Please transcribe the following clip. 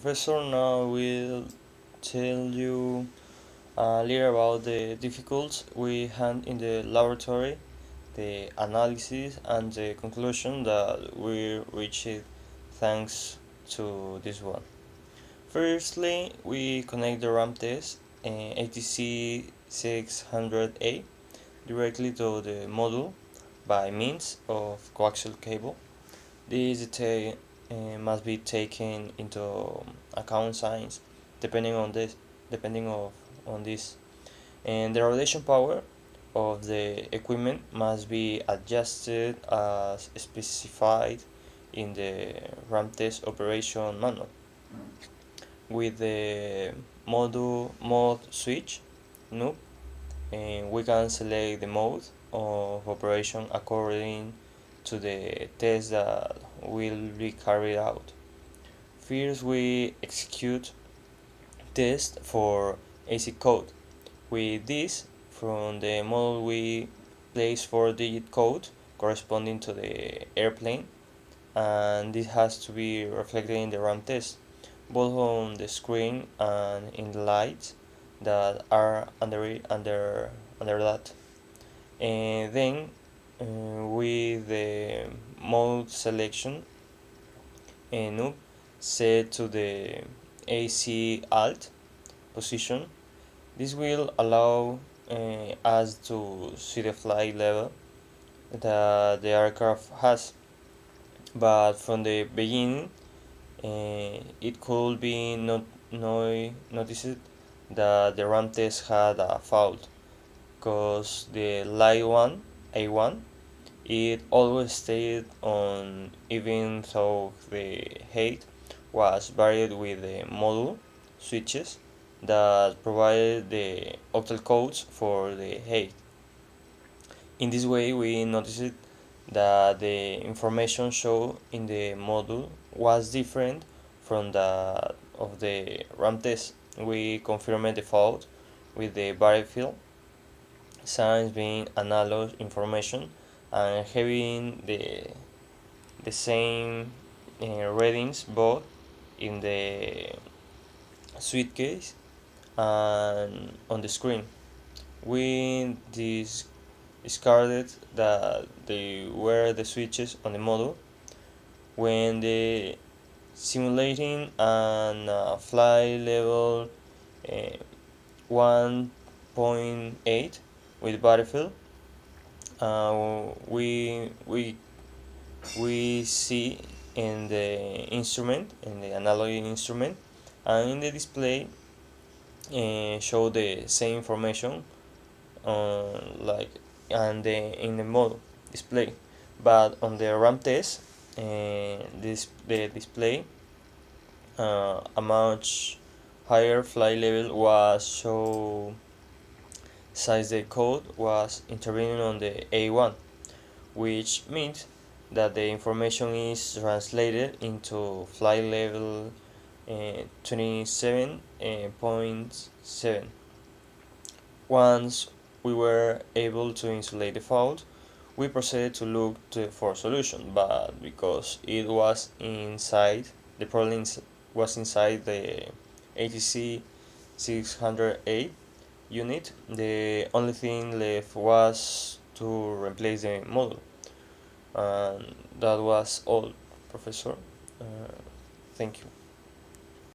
Professor now will tell you a little about the difficulties we had in the laboratory, the analysis, and the conclusion that we reached thanks to this one. Firstly, we connect the RAM test ATC 600A directly to the module by means of coaxial cable. This detail must be taken into account signs depending on this depending on this, and the radiation power of the equipment must be adjusted as specified in the RAM test operation manual. With the mode switch knob, and we can select the mode of operation according to the test that will be carried out. First, we execute test for AC code. With this, from the model we place 4-digit code corresponding to the airplane, and this has to be reflected in the RAM test, both on the screen and in the lights that are under that. And then with the mode selection knob set to the AC alt position, this will allow us to see the flight level that the aircraft has. But from the beginning, it could be noticed that the RAM test had a fault, because the light one, A1, it always stayed on even though the height was varied with the module switches that provided the octal codes for the height. In this way, we noticed that the information shown in the module was different from that of the RAM test. We confirmed the fault with the battlefield signs being analog information and having the same readings both in the suitcase and on the screen. We discarded that they were the switches on the model when the simulating and flight level uh, 1.8 with battlefield. We see in the instrument, in the analog instrument, and in the display show the same information like and in the model display, but on the RAM test the display a much higher flight level was show since the code was intervening on the A1, which means that the information is translated into flight level 27.7. Once we were able to insulate the fault, we proceeded to look for solution, but because it was inside, the problem was inside the ATC 608 unit, the only thing left was to replace the module. And that was all, Professor. Uh, Thank you.